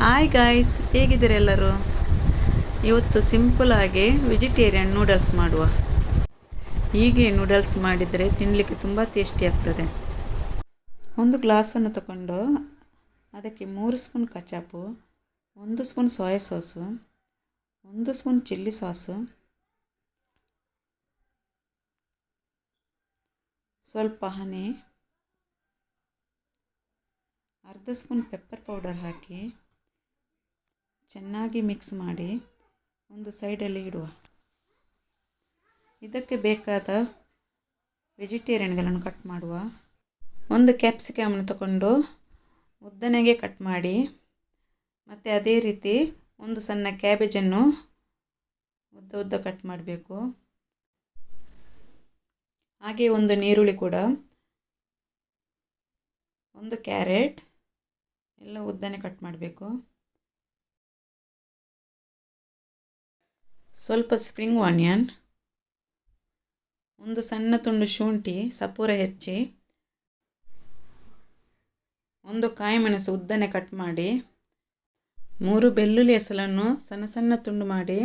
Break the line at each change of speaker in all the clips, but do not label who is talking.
Hi guys, ಹೇಗಿದ್ದೀರ ಎಲ್ಲರೂ? ಇವತ್ತು ಸಿಂಪಲಾಗಿ ವೆಜಿಟೇರಿಯನ್ ನೂಡಲ್ಸ್ ಮಾಡುವ. ಹೀಗೆ ನೂಡಲ್ಸ್ ಮಾಡಿದರೆ ತಿನ್ನಲಿಕ್ಕೆ ತುಂಬ ಟೇಸ್ಟಿ ಆಗ್ತದೆ. ಒಂದು ಗ್ಲಾಸನ್ನು ತಗೊಂಡು ಅದಕ್ಕೆ 3 spoon ketchup, 1 spoon soya sauce, 1 spoon chilli sauce, ಸ್ವಲ್ಪ ಹನಿ, ಅರ್ಧ ಸ್ಪೂನ್ ಪೆಪ್ಪರ್ ಪೌಡರ್ ಹಾಕಿ ಚೆನ್ನಾಗಿ ಮಿಕ್ಸ್ ಮಾಡಿ ಒಂದು ಸೈಡಲ್ಲಿ ಇಡುವ. ಇದಕ್ಕೆ ಬೇಕಾದ ವೆಜಿಟೇರಿಯನ್ಗಳನ್ನು ಕಟ್ ಮಾಡುವ. ಒಂದು ಕ್ಯಾಪ್ಸಿಕಮನ್ನು ತಗೊಂಡು ಉದ್ದನೆಗೆ ಕಟ್ ಮಾಡಿ, ಮತ್ತು ಅದೇ ರೀತಿ ಒಂದು ಸಣ್ಣ ಕ್ಯಾಬೇಜನ್ನು ಉದ್ದ ಕಟ್ ಮಾಡಬೇಕು. ಹಾಗೆ ಒಂದು ನೀರುಳ್ಳಿ ಕೂಡ, ಒಂದು ಕ್ಯಾರೆಟ್ ಎಲ್ಲ ಉದ್ದನೆ ಕಟ್ ಮಾಡಬೇಕು. ಸ್ವಲ್ಪ ಸ್ಪ್ರಿಂಗ್ ಆನಿಯನ್, ಒಂದು ಸಣ್ಣ ತುಂಡು ಶುಂಠಿ ಸಪೂರ ಹೆಚ್ಚಿ, ಒಂದು ಕಾಯಿ ಮೆಣಸು ಉದ್ದನೆ ಕಟ್ ಮಾಡಿ, 3 ಬೆಳ್ಳುಳ್ಳಿ ಎಸಳನ್ನು ಸಣ್ಣ ಸಣ್ಣ ತುಂಡು ಮಾಡಿ,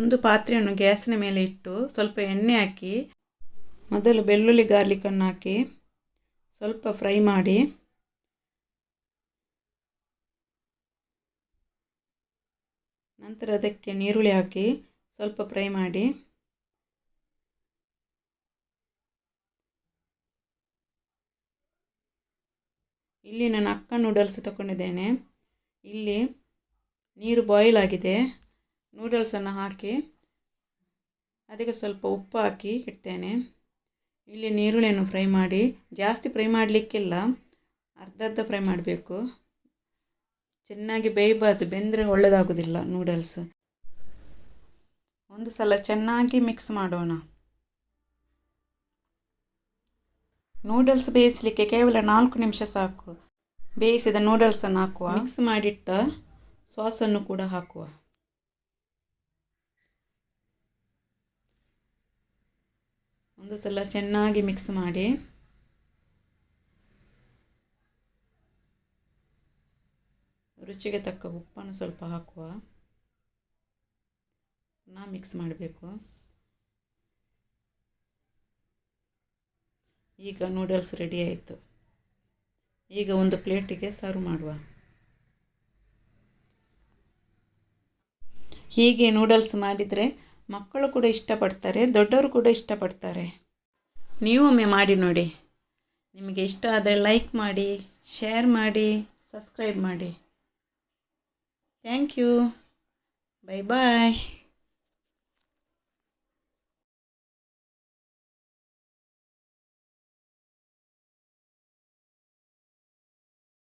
ಒಂದು ಪಾತ್ರೆಯನ್ನು ಗ್ಯಾಸಿನ ಮೇಲೆ ಇಟ್ಟು ಸ್ವಲ್ಪ ಎಣ್ಣೆ ಹಾಕಿ ಮೊದಲು ಬೆಳ್ಳುಳ್ಳಿ ಗಾರ್ಲಿಕನ್ನು ಹಾಕಿ ಸ್ವಲ್ಪ ಫ್ರೈ ಮಾಡಿ, ನಂತರ ಅದಕ್ಕೆ ನೀರುಳ್ಳಿ ಹಾಕಿ ಸ್ವಲ್ಪ ಫ್ರೈ ಮಾಡಿ, ಇಲ್ಲಿ ನಾನು ಅಕ್ಕ ನೂಡಲ್ಸ್ ತಗೊಂಡಿದ್ದೇನೆ. ಇಲ್ಲಿ ನೀರು ಬಾಯ್ಲ್ ಆಗಿದೆ. ನೂಡಲ್ಸನ್ನು ಹಾಕಿ ಅದಕ್ಕೆ ಸ್ವಲ್ಪ ಉಪ್ಪು ಹಾಕಿ ಇಡ್ತೇನೆ. ಇಲ್ಲಿ ನೀರುಳ್ಳಿಯನ್ನು ಫ್ರೈ ಮಾಡಿ, ಜಾಸ್ತಿ ಫ್ರೈ ಮಾಡಲಿಕ್ಕಿಲ್ಲ, ಅರ್ಧ ಫ್ರೈ ಮಾಡಬೇಕು. ಚೆನ್ನಾಗಿ ಬೇಯಬಾರ್ದು, ಬೆಂದರೆ ಒಳ್ಳೆಯದಾಗೋದಿಲ್ಲ ನೂಡಲ್ಸ್. ಒಂದು ಸಲ ಚೆನ್ನಾಗಿ ಮಿಕ್ಸ್ ಮಾಡೋಣ. ನೂಡಲ್ಸ್ ಬೇಯಿಸಲಿಕ್ಕೆ ಕೇವಲ 4 ನಿಮಿಷ ಸಾಕು. ಬೇಯಿಸಿದ ನೂಡಲ್ಸನ್ನು ಹಾಕುವ. ಮಿಕ್ಸ್ ಮಾಡಿಟ್ಟ ಸಾಸನ್ನು ಕೂಡ ಹಾಕುವ. ಒಂದು ಸಲ ಚೆನ್ನಾಗಿ ಮಿಕ್ಸ್ ಮಾಡಿ, ರುಚಿಗೆ ತಕ್ಕ ಉಪ್ಪನ್ನು ಸ್ವಲ್ಪ ಹಾಕುವ. ಮಿಕ್ಸ್ ಮಾಡಬೇಕು. ಈಗ ನೂಡಲ್ಸ್ ರೆಡಿ ಆಯಿತು. ಈಗ ಒಂದು ಪ್ಲೇಟಿಗೆ ಸರ್ವ್ ಮಾಡುವ. ಹೀಗೆ ನೂಡಲ್ಸ್ ಮಾಡಿದರೆ ಮಕ್ಕಳು ಕೂಡ ಇಷ್ಟಪಡ್ತಾರೆ, ದೊಡ್ಡವರು ಕೂಡ ಇಷ್ಟಪಡ್ತಾರೆ. ನೀವೊಮ್ಮೆ ಮಾಡಿ ನೋಡಿ. ನಿಮಗೆ ಇಷ್ಟ ಆದರೆ ಲೈಕ್ ಮಾಡಿ, ಶೇರ್ ಮಾಡಿ, ಸಬ್ಸ್ಕ್ರೈಬ್ ಮಾಡಿ. Thank you. Bye bye.